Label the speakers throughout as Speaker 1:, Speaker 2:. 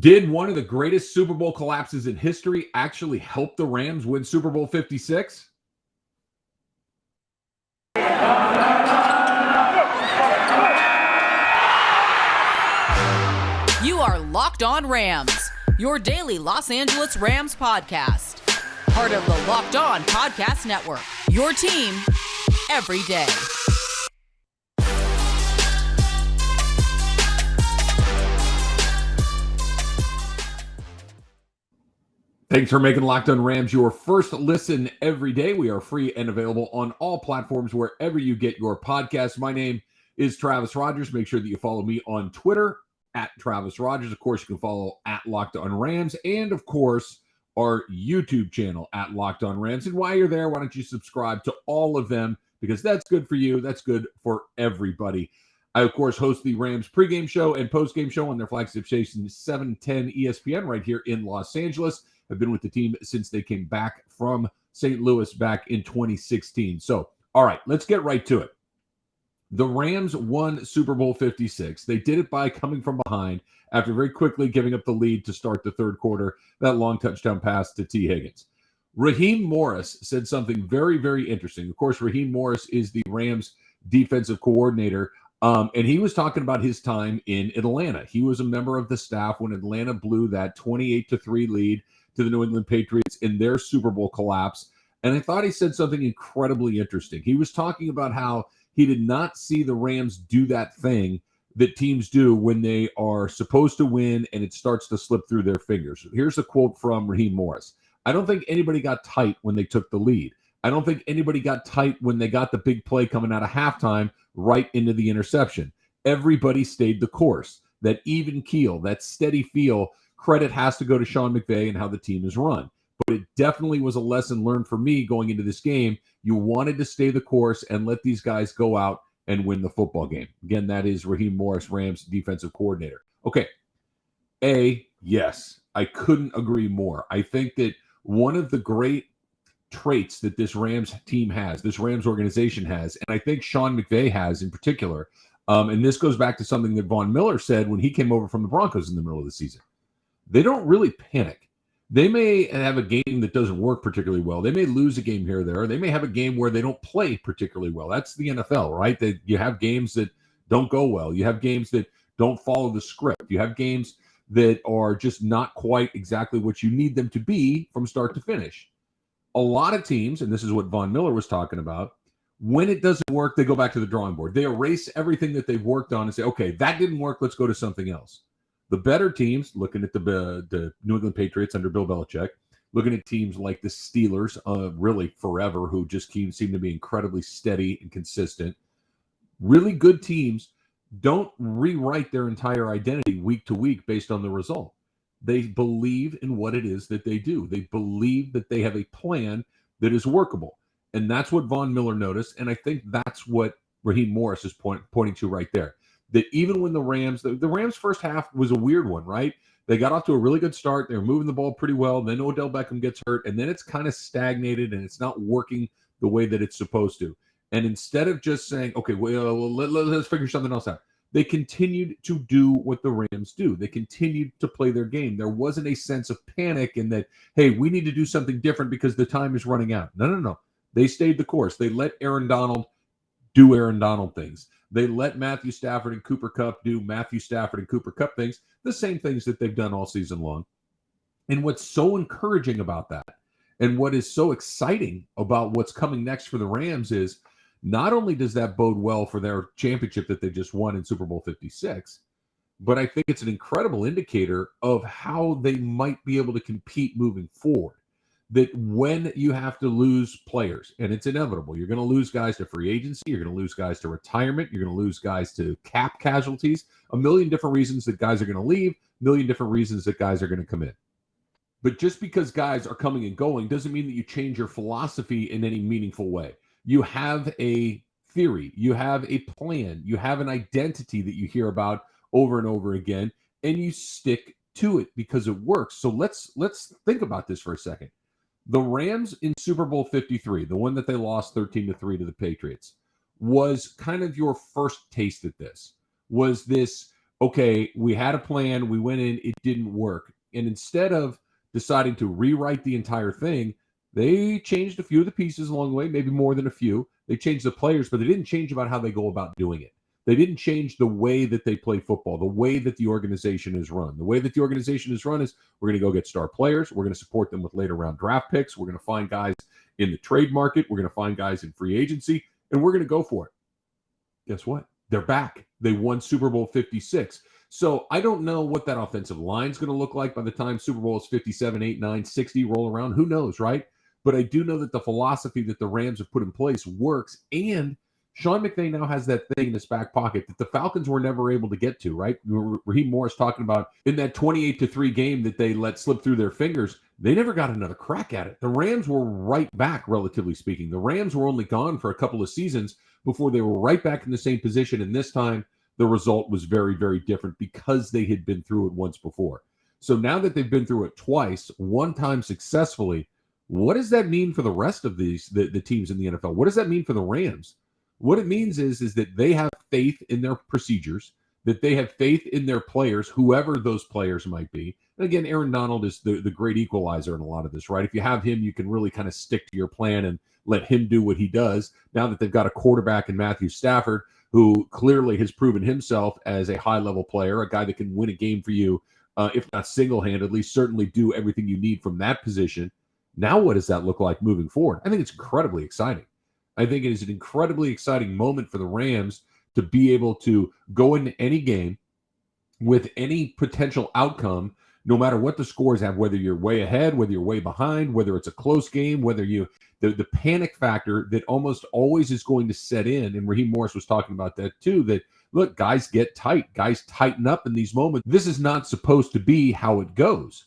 Speaker 1: Did one of the greatest Super Bowl collapses in history actually help the Rams win Super Bowl 56?
Speaker 2: You are Locked On Rams, your daily Los Angeles Rams podcast. Part of the Locked On Podcast Network, your team every day.
Speaker 1: Thanks for making Locked On Rams your first listen every day. We are free and available on all platforms wherever you get your podcasts. My name is Travis Rodgers. Make sure that you follow me on Twitter at Travis Rodgers. Of course, you can follow at Locked On Rams and, of course, our YouTube channel at Locked On Rams. And while you're there, why don't you subscribe to all of them, because that's good for you. That's good for everybody. I, of course, host the Rams pregame show and postgame show on their flagship station, 710 ESPN, right here in Los Angeles. I've been with the team since they came back from St. Louis back in 2016. So, all right, let's get right to it. The Rams won Super Bowl 56. They did it by coming from behind after very quickly giving up the lead to start the third quarter, that long touchdown pass to T. Higgins. Raheem Morris said something very, very interesting. Of course, Raheem Morris is the Rams defensive coordinator, and he was talking about his time in Atlanta. He was a member of the staff when Atlanta blew that 28-3 lead to the New England Patriots in their Super Bowl collapse. And I thought he said something incredibly interesting. He was talking about how he did not see the Rams do that thing that teams do when they are supposed to win and it starts to slip through their fingers. Here's a quote from Raheem Morris. I don't think anybody got tight when they took the lead. I don't think anybody got tight when they got the big play coming out of halftime right into the interception. Everybody stayed the course. That even keel, that steady feel, credit has to go to Sean McVay and how the team is run. But it definitely was a lesson learned for me going into this game. You wanted to stay the course and let these guys go out and win the football game. Again, that is Raheem Morris, Rams defensive coordinator. Okay. Yes, I couldn't agree more. I think that one of the great traits that this Rams team has, this Rams organization has, and I think Sean McVay has in particular, and this goes back to something that Von Miller said when he came over from the Broncos in the middle of the season. They don't really panic. They may have a game that doesn't work particularly well. They may lose a game here or there. They may have a game where they don't play particularly well. That's the NFL, right? That you have games that don't go well. You have games that don't follow the script. You have games that are just not quite exactly what you need them to be from start to finish. A lot of teams, and this is what Von Miller was talking about, when it doesn't work, they go back to the drawing board. They erase everything that they've worked on and say, okay, that didn't work. Let's go to something else. The better teams, looking at the New England Patriots under Bill Belichick, looking at teams like the Steelers, really forever, who just seem to be incredibly steady and consistent. Really good teams don't rewrite their entire identity week to week based on the result. They believe in what it is that they do. They believe that they have a plan that is workable. And that's what Von Miller noticed. And I think that's what Raheem Morris is pointing to right there. That even when the Rams first half was a weird one, right? They got off to a really good start. They were moving the ball pretty well. Then Odell Beckham gets hurt, and then it's kind of stagnated, and it's not working the way that it's supposed to. And instead of just saying, okay, well, let's figure something else out, they continued to do what the Rams do. They continued to play their game. There wasn't a sense of panic in that, hey, we need to do something different because the time is running out. No. They stayed the course. They let Aaron Donald do Aaron Donald things. They let Matthew Stafford and Cooper Kupp do Matthew Stafford and Cooper Kupp things, the same things that they've done all season long. And what's so encouraging about that, and what is so exciting about what's coming next for the Rams is not only does that bode well for their championship that they just won in Super Bowl 56, but I think it's an incredible indicator of how they might be able to compete moving forward. That when you have to lose players, and it's inevitable, you're going to lose guys to free agency, you're going to lose guys to retirement, you're going to lose guys to cap casualties, a million different reasons that guys are going to leave, a million different reasons that guys are going to come in. But just because guys are coming and going doesn't mean that you change your philosophy in any meaningful way. You have a theory, you have a plan, you have an identity that you hear about over and over again, and you stick to it because it works. So let's think about this for a second. The Rams in Super Bowl 53, the one that they lost 13-3 to the Patriots, was kind of your first taste at this. Was this okay, we had a plan, we went in, it didn't work. And instead of deciding to rewrite the entire thing, they changed a few of the pieces along the way, maybe more than a few. They changed the players, but they didn't change about how they go about doing it. They didn't change the way that they play football, the way that the organization is run. The way that the organization is run is we're going to go get star players. We're going to support them with later round draft picks. We're going to find guys in the trade market. We're going to find guys in free agency, and we're going to go for it. Guess what? They're back. They won Super Bowl 56. So I don't know what that offensive line is going to look like by the time Super Bowl is 57, 8, 9, 60 roll around. Who knows, right? But I do know that the philosophy that the Rams have put in place works, and Sean McVay now has that thing in his back pocket that the Falcons were never able to get to, right? Raheem Morris talking about in that 28-3 game that they let slip through their fingers, they never got another crack at it. The Rams were right back, relatively speaking. The Rams were only gone for a couple of seasons before they were right back in the same position, and this time the result was very, very different because they had been through it once before. So now that they've been through it twice, one time successfully, what does that mean for the rest of the teams in the NFL? What does that mean for the Rams? What it means is that they have faith in their procedures, that they have faith in their players, whoever those players might be. And again, Aaron Donald is the great equalizer in a lot of this, right? If you have him, you can really kind of stick to your plan and let him do what he does. Now that they've got a quarterback in Matthew Stafford, who clearly has proven himself as a high-level player, a guy that can win a game for you, if not single-handedly, certainly do everything you need from that position. Now what does that look like moving forward? I think it's incredibly exciting. I think it is an incredibly exciting moment for the Rams to be able to go into any game with any potential outcome, no matter what the scores have, whether you're way ahead, whether you're way behind, whether it's a close game, whether the panic factor that almost always is going to set in. And Raheem Morris was talking about that too, that look, guys get tight, guys tighten up in these moments. This is not supposed to be how it goes.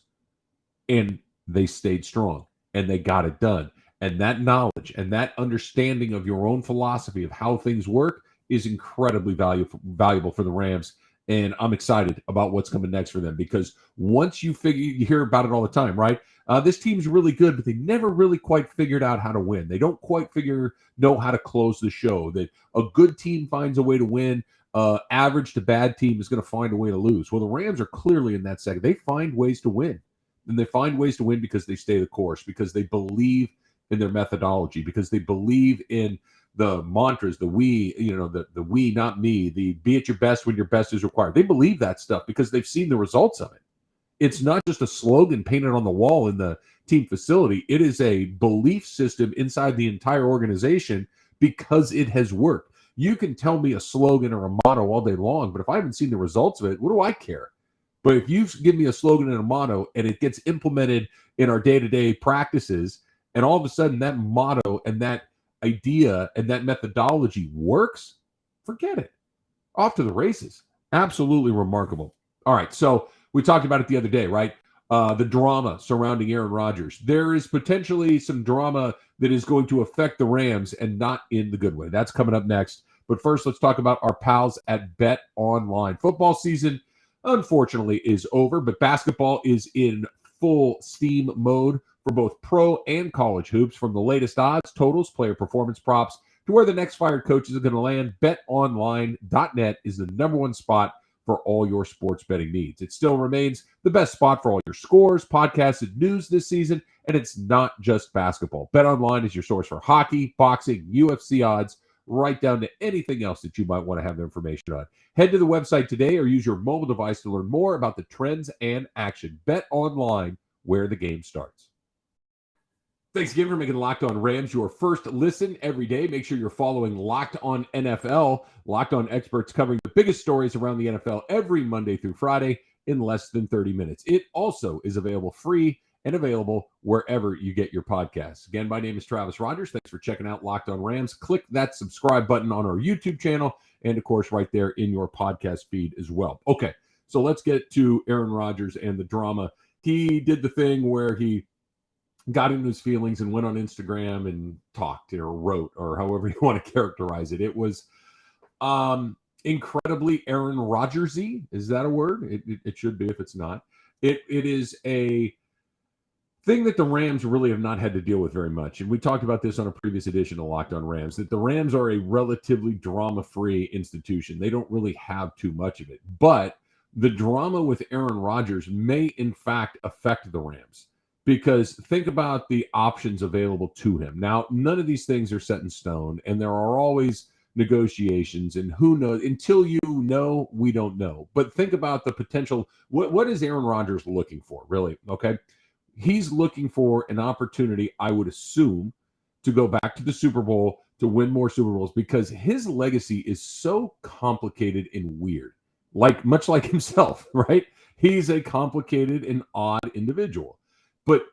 Speaker 1: And they stayed strong and they got it done. And that knowledge and that understanding of your own philosophy of how things work is incredibly valuable for the Rams. And I'm excited about what's coming next for them, because once you hear about it all the time, right? This team's really good, but they never really quite figured out how to win. They don't quite know how to close the show. That a good team finds a way to win. Average to bad team is going to find a way to lose. Well, the Rams are clearly in that second. They find ways to win. And they find ways to win because they stay the course, because they believe in their methodology, because they believe in the mantras, the we, the we, not me, the be at your best when your best is required. They believe that stuff because they've seen the results of it. It's not just a slogan painted on the wall in the team facility. It is a belief system inside the entire organization because it has worked. You can tell me a slogan or a motto all day long, but if I haven't seen the results of it, what do I care? But if you give me a slogan and a motto and it gets implemented in our day-to-day practices, and all of a sudden that motto and that idea and that methodology works, forget it. Off to the races. Absolutely remarkable. All right, so we talked about it the other day, right? The drama surrounding Aaron Rodgers. There is potentially some drama that is going to affect the Rams, and not in the good way. That's coming up next. But first, let's talk about our pals at BetOnline. Football season, unfortunately, is over, but basketball is in full steam mode for both pro and college hoops. From the latest odds, totals, player performance props, to where the next fired coaches are going to land, betonline.net is the number one spot for all your sports betting needs. It still remains the best spot for all your scores, podcasts, and news this season, and it's not just basketball. BetOnline is your source for hockey, boxing, UFC odds, right down to anything else that you might want to have information on. Head to the website today or use your mobile device to learn more about the trends and action. BetOnline, where the game starts. Thanks again for making Locked On Rams your first listen every day. Make sure you're following Locked On NFL. Locked On experts covering the biggest stories around the NFL every Monday through Friday in less than 30 minutes. It also is available free and available wherever you get your podcasts. Again, my name is Travis Rodgers. Thanks for checking out Locked On Rams. Click that subscribe button on our YouTube channel and, of course, right there in your podcast feed as well. Okay, so let's get to Aaron Rodgers and the drama. He did the thing where he got into his feelings and went on Instagram and talked or wrote, or however you want to characterize it. It was incredibly Aaron Rodgers-y. Is that a word? It should be if it's not. It is a thing that the Rams really have not had to deal with very much, and we talked about this on a previous edition of Locked On Rams, that the Rams are a relatively drama-free institution. They don't really have too much of it. But the drama with Aaron Rodgers may, in fact, affect the Rams. Because think about the options available to him. Now, none of these things are set in stone, and there are always negotiations, and who knows? Until you know, we don't know. But think about the potential. What is Aaron Rodgers looking for, really? Okay. He's looking for an opportunity, I would assume, to go back to the Super Bowl, to win more Super Bowls, because his legacy is so complicated and weird, much like himself, right? He's a complicated and odd individual. But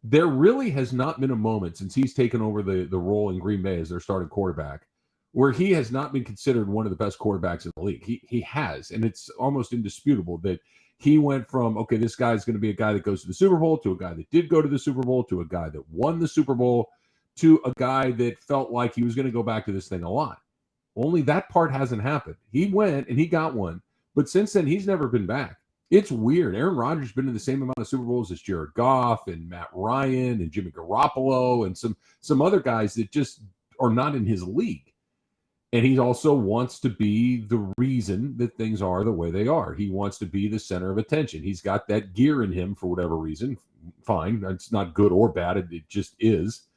Speaker 1: there really has not been a moment since he's taken over the role in Green Bay as their starting quarterback where he has not been considered one of the best quarterbacks in the league. He has, and it's almost indisputable that he went from, okay, this guy's going to be a guy that goes to the Super Bowl, to a guy that did go to the Super Bowl, to a guy that won the Super Bowl, to a guy that felt like he was going to go back to this thing a lot. Only that part hasn't happened. He went and he got one, but since then, he's never been back. It's weird. Aaron Rodgers has been in the same amount of Super Bowls as Jared Goff and Matt Ryan and Jimmy Garoppolo and some other guys that just are not in his league. And he also wants to be the reason that things are the way they are. He wants to be the center of attention. He's got that gear in him for whatever reason. Fine. It's not good or bad. It just is.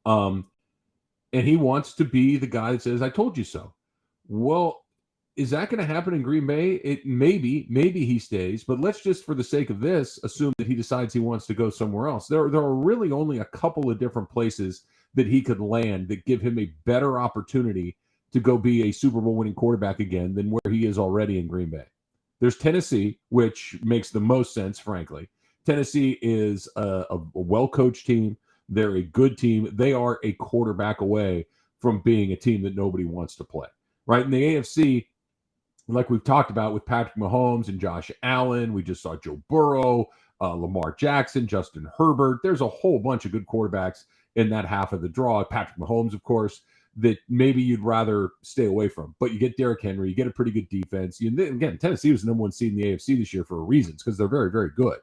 Speaker 1: And he wants to be the guy that says, I told you so. Well, is that going to happen in Green Bay? It maybe he stays, but let's just, for the sake of this, assume that he decides he wants to go somewhere else. There are really only a couple of different places that he could land that give him a better opportunity to go be a Super Bowl winning quarterback again than where he is already in Green Bay. There's Tennessee, which makes the most sense, frankly. Tennessee is a well-coached team. They're a good team. They are a quarterback away from being a team that nobody wants to play, right? In the AFC, like we've talked about with Patrick Mahomes and Josh Allen, we just saw Joe Burrow, Lamar Jackson, Justin Herbert. There's a whole bunch of good quarterbacks in that half of the draw. Patrick Mahomes, of course, that maybe you'd rather stay away from. But you get Derrick Henry, you get a pretty good defense. Again, Tennessee was the number one seed in the AFC this year for a reason, because they're very, very good.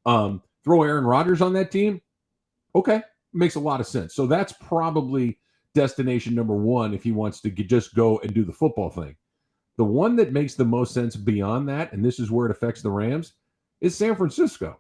Speaker 1: Throw Aaron Rodgers on that team, okay, makes a lot of sense. So that's probably destination number one if he wants to just go and do the football thing. The one that makes the most sense beyond that, and this is where it affects the Rams, is San Francisco.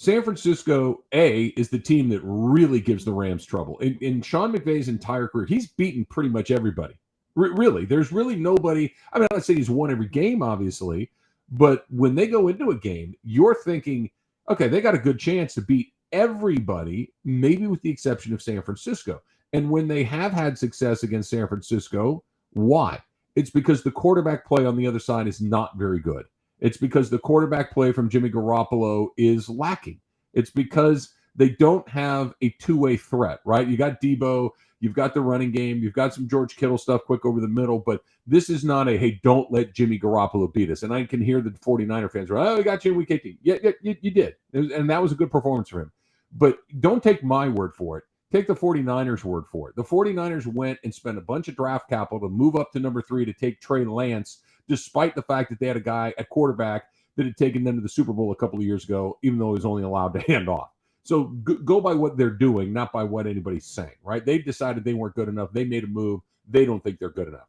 Speaker 1: San Francisco, is the team that really gives the Rams trouble. In Sean McVay's entire career, he's beaten pretty much everybody. Really, there's really nobody. I mean, I'm not saying he's won every game, obviously, but when they go into a game, you're thinking, okay, they got a good chance to beat everybody, maybe with the exception of San Francisco. And when they have had success against San Francisco, why? It's because the quarterback play on the other side is not very good. It's because the quarterback play from Jimmy Garoppolo is lacking. It's because they don't have a two-way threat, right? You got Debo, you've got the running game, you've got some George Kittle stuff quick over the middle, but this is not a, hey, don't let Jimmy Garoppolo beat us. And I can hear the 49er fans, we got you in week 18. Yeah, you did. And that was a good performance for him. But don't take my word for it. Take the 49ers' word for it. The 49ers went and spent a bunch of draft capital to move up to number 3 to take Trey Lance, despite the fact that they had a guy at quarterback that had taken them to the Super Bowl a couple of years ago, even though he was only allowed to hand off. So go by what they're doing, not by what anybody's saying, right? They decided they weren't good enough. They made a move. They don't think they're good enough.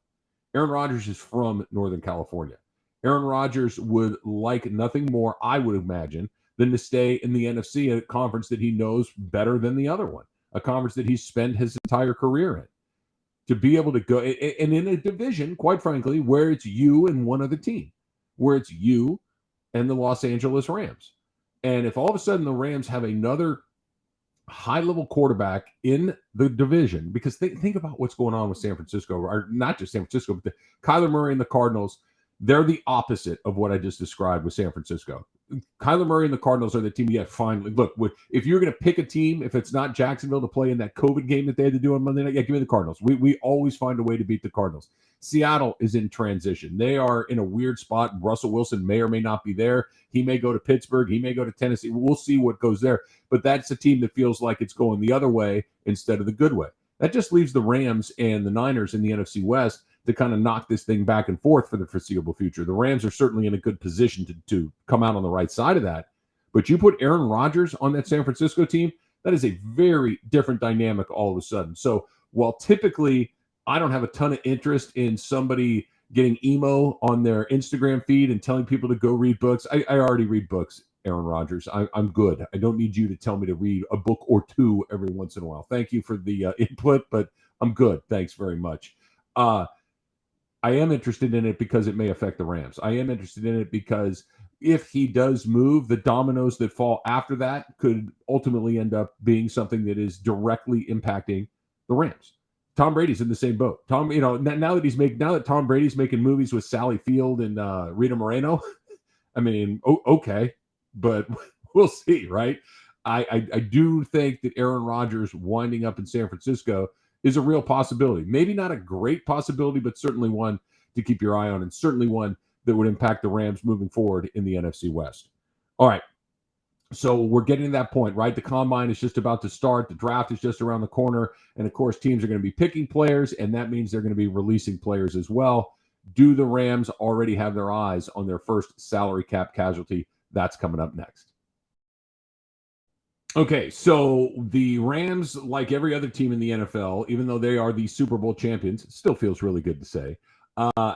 Speaker 1: Aaron Rodgers is from Northern California. Aaron Rodgers would like nothing more, I would imagine, than to stay in the NFC, a conference that he knows better than the other one, a conference that he's spent his entire career in. To be able to go, and in a division, quite frankly, where it's you and one other team, where it's you and the Los Angeles Rams. And if all of a sudden the Rams have another high-level quarterback in the division, because think about what's going on with San Francisco, or not just San Francisco, but Kyler Murray and the Cardinals, they're the opposite of what I just described with San Francisco. Kyler Murray and the Cardinals are the team. Yeah, finally. Look, if you're going to pick a team, if it's not Jacksonville to play in that COVID game that they had to do on Monday night, yeah, give me the Cardinals. We always find a way to beat the Cardinals. Seattle is in transition. They are in a weird spot. Russell Wilson may or may not be there. He may go to Pittsburgh. He may go to Tennessee. We'll see what goes there. But that's a team that feels like it's going the other way instead of the good way. That just leaves the Rams and the Niners in the NFC West to kind of knock this thing back and forth for the foreseeable future. The Rams are certainly in a good position to come out on the right side of that. But you put Aaron Rodgers on that San Francisco team, that is a very different dynamic all of a sudden. So while typically I don't have a ton of interest in somebody getting emo on their Instagram feed and telling people to go read books, I already read books, Aaron Rodgers. I'm good. I don't need you to tell me to read a book or two every once in a while. Thank you for the input, but I'm good. Thanks very much. I am interested in it because it may affect the Rams. I am interested in it because if he does move, the dominoes that fall after that could ultimately end up being something that is directly impacting the Rams. Tom Brady's in the same boat. Now that Tom Brady's making movies with Sally Field and Rita Moreno, I mean, okay, but we'll see, right? I do think that Aaron Rodgers winding up in San Francisco is a real possibility. Maybe not a great possibility, but certainly one to keep your eye on, and certainly one that would impact the Rams moving forward in the NFC West. All right. So we're getting to that point, right? The combine is just about to start. The draft is just around the corner. And of course, teams are going to be picking players, and that means they're going to be releasing players as well. Do the Rams already have their eyes on their first salary cap casualty? That's coming up next. Okay, so the Rams, like every other team in the NFL, even though they are the Super Bowl champions, it still feels really good to say,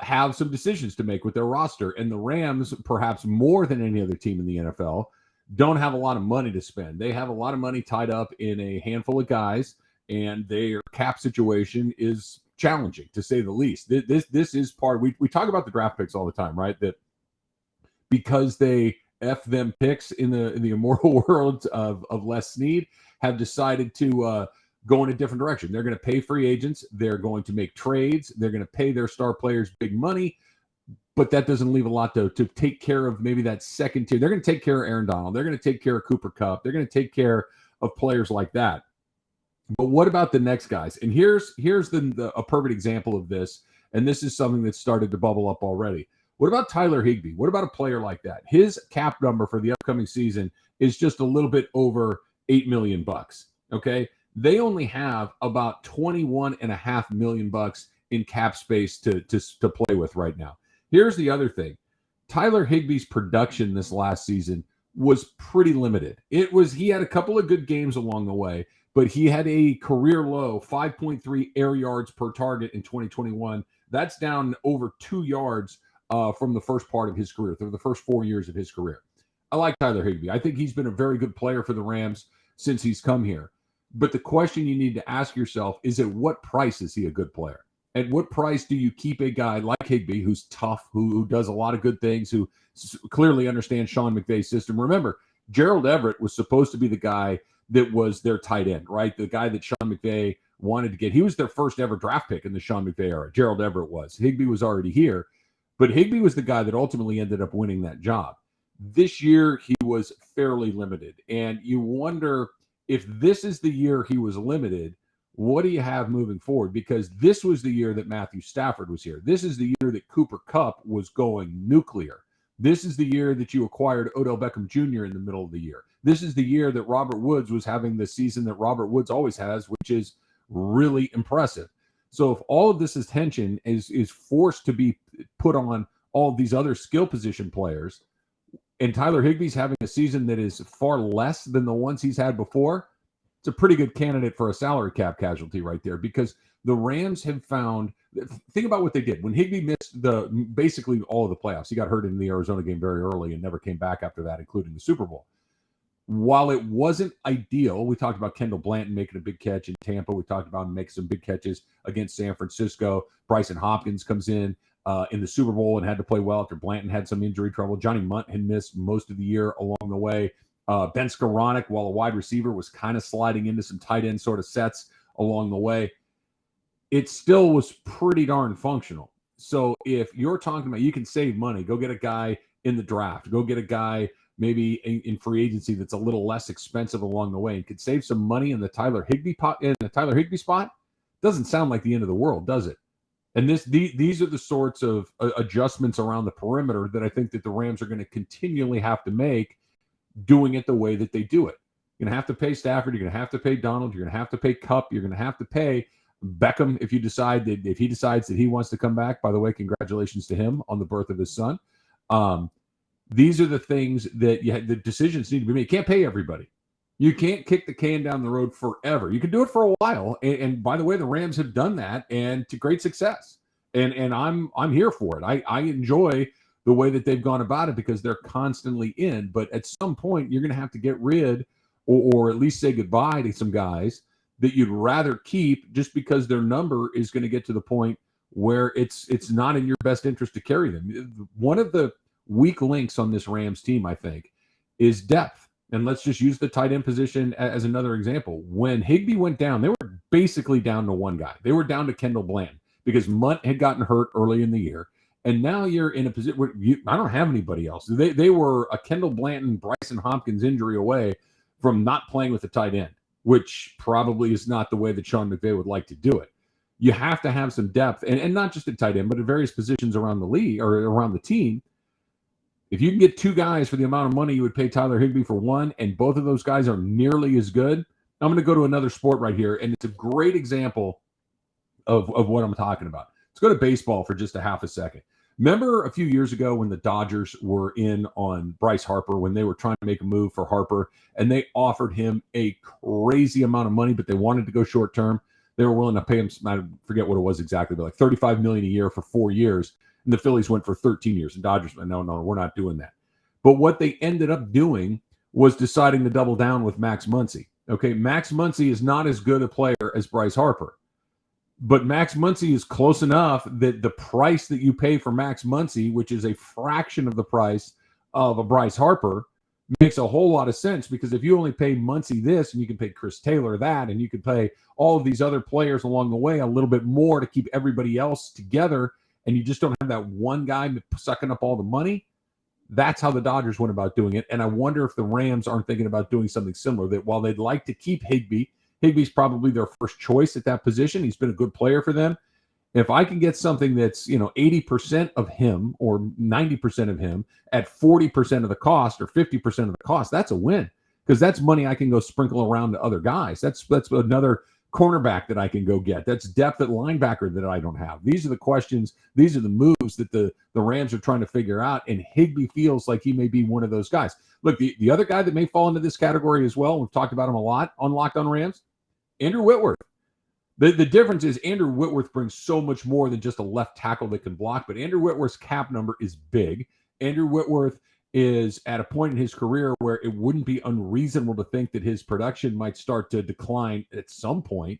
Speaker 1: have some decisions to make with their roster. And the Rams, perhaps more than any other team in the NFL, don't have a lot of money to spend. They have a lot of money tied up in a handful of guys, and their cap situation is challenging, to say the least. This is part, we talk about the draft picks all the time, right? That because they F them picks in the immortal world of Les Snead have decided to go in a different direction. They're going to pay free agents. They're going to make trades. They're going to pay their star players big money, but that doesn't leave a lot to take care of maybe that second tier. They're going to take care of Aaron Donald. They're going to take care of Cooper Kupp. They're going to take care of players like that. But what about the next guys? And here's a perfect example of this, and this is something that's started to bubble up already. What about Tyler Higbee? What about a player like that? His cap number for the upcoming season is just a little bit over $8 million. Okay. They only have about $21.5 million in cap space to play with right now. Here's the other thing. Tyler Higbee's production this last season was pretty limited. He had a couple of good games along the way, but he had a career low 5.3 air yards per target in 2021. That's down over 2 yards from the first part of his career, through the first 4 years of his career. I like Tyler Higbee. I think he's been a very good player for the Rams since he's come here. But the question you need to ask yourself is, at what price is he a good player? At what price do you keep a guy like Higbee, who's tough, who does a lot of good things, who clearly understands Sean McVay's system? Remember, Gerald Everett was supposed to be the guy that was their tight end, right? The guy that Sean McVay wanted to get. He was their first ever draft pick in the Sean McVay era. Gerald Everett was. Higbee was already here. But Higbee was the guy that ultimately ended up winning that job. This year, he was fairly limited. And you wonder, if this is the year he was limited, what do you have moving forward? Because this was the year that Matthew Stafford was here. This is the year that Cooper Kupp was going nuclear. This is the year that you acquired Odell Beckham Jr. in the middle of the year. This is the year that Robert Woods was having the season that Robert Woods always has, which is really impressive. So if all of this attention is forced to be put on all of these other skill position players, and Tyler Higbee's having a season that is far less than the ones he's had before, it's a pretty good candidate for a salary cap casualty right there, because the Rams have found, think about what they did. When Higbee missed basically all of the playoffs, he got hurt in the Arizona game very early and never came back after that, including the Super Bowl. While it wasn't ideal, we talked about Kendall Blanton making a big catch in Tampa. We talked about him making some big catches against San Francisco. Bryson Hopkins comes in the Super Bowl and had to play well after Blanton had some injury trouble. Johnny Munt had missed most of the year along the way. Ben Skoranek, while a wide receiver, was kind of sliding into some tight end sort of sets along the way. It still was pretty darn functional. So if you're talking about, you can save money, go get a guy in the draft, go get a guy maybe in free agency that's a little less expensive along the way and could save some money in the Tyler Higbee spot, doesn't sound like the end of the world, does it? And these are the sorts of adjustments around the perimeter that I think that the Rams are going to continually have to make, doing it the way that they do it. You're going to have to pay Stafford. You're going to have to pay Donald. You're going to have to pay Kupp. You're going to have to pay Beckham if he decides that he wants to come back. By the way, congratulations to him on the birth of his son. These are the things that the decisions need to be made. You can't pay everybody. You can't kick the can down the road forever. You can do it for a while. And by the way, the Rams have done that and to great success. And I'm here for it. I enjoy the way that they've gone about it because they're constantly in. But at some point, you're going to have to get rid or at least say goodbye to some guys that you'd rather keep just because their number is going to get to the point where it's not in your best interest to carry them. One of the weak links on this Rams team, I think, is depth. And let's just use the tight end position as another example. When Higbee went down, they were basically down to one guy. They were down to Kendall Bland because Munt had gotten hurt early in the year. And now you're in a position where I don't have anybody else. They were a Kendall Blanton, Bryson Hopkins injury away from not playing with the tight end, which probably is not the way that Sean McVay would like to do it. You have to have some depth, and not just at tight end, but at various positions around the league or around the team. If you can get two guys for the amount of money you would pay Tyler Higbee for one, and both of those guys are nearly as good, I'm going to go to another sport right here, and it's a great example of what I'm talking about. Let's go to baseball for just a half a second. Remember a few years ago when the Dodgers were in on Bryce Harper, when they were trying to make a move for Harper, and they offered him a crazy amount of money, but they wanted to go short term. They were willing to pay him, I forget what it was exactly, but like $35 million a year for 4 years. And the Phillies went for 13 years. And Dodgers went, no, we're not doing that. But what they ended up doing was deciding to double down with Max Muncy. Okay, Max Muncy is not as good a player as Bryce Harper. But Max Muncy is close enough that the price that you pay for Max Muncy, which is a fraction of the price of a Bryce Harper, makes a whole lot of sense, because if you only pay Muncy this and you can pay Chris Taylor that and you can pay all of these other players along the way a little bit more to keep everybody else together, and you just don't have that one guy sucking up all the money, that's how the Dodgers went about doing it. And I wonder if the Rams aren't thinking about doing something similar, that while they'd like to keep Higbee, Higbee's probably their first choice at that position. He's been a good player for them. If I can get something that's, 80% of him or 90% of him at 40% of the cost or 50% of the cost, that's a win, because that's money I can go sprinkle around to other guys. That's another cornerback that I can go get. That's depth at linebacker that I don't have. These are the questions. These are the moves that the Rams are trying to figure out, and Higbee feels like he may be one of those guys. Look, the other guy that may fall into this category as well, we've talked about him a lot on Locked On Rams, Andrew Whitworth. The difference is Andrew Whitworth brings so much more than just a left tackle that can block, but Andrew Whitworth's cap number is big. Andrew Whitworth is at a point in his career where it wouldn't be unreasonable to think that his production might start to decline at some point,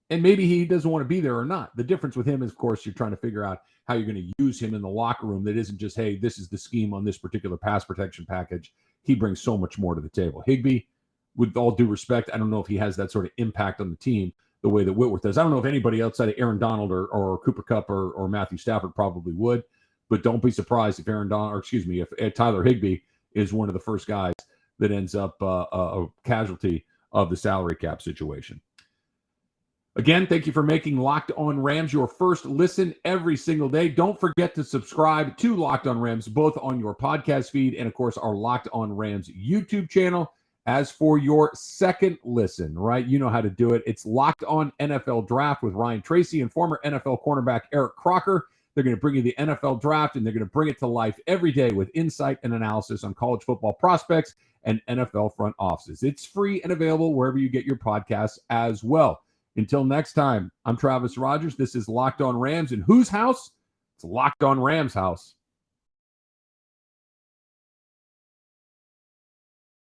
Speaker 1: and maybe he doesn't want to be there or not. The difference with him is, of course, you're trying to figure out how you're going to use him in the locker room. That isn't just, hey, this is the scheme on this particular pass protection package. He brings so much more to the table. Higbee, with all due respect, I don't know if he has that sort of impact on the team the way that Whitworth does. I don't know if anybody outside of Aaron Donald or Cooper Kupp or Matthew Stafford probably would, but don't be surprised if if Tyler Higbee is one of the first guys that ends up a casualty of the salary cap situation. Again, thank you for making Locked On Rams your first listen every single day. Don't forget to subscribe to Locked On Rams, both on your podcast feed and, of course, our Locked On Rams YouTube channel. As for your second listen, right, you know how to do it. It's Locked On NFL Draft with Ryan Tracy and former NFL cornerback Eric Crocker. They're going to bring you the NFL Draft, and they're going to bring it to life every day with insight and analysis on college football prospects and NFL front offices. It's free and available wherever you get your podcasts as well. Until next time, I'm Travis Rodgers. This is Locked On Rams. In whose house? It's Locked On Rams' house.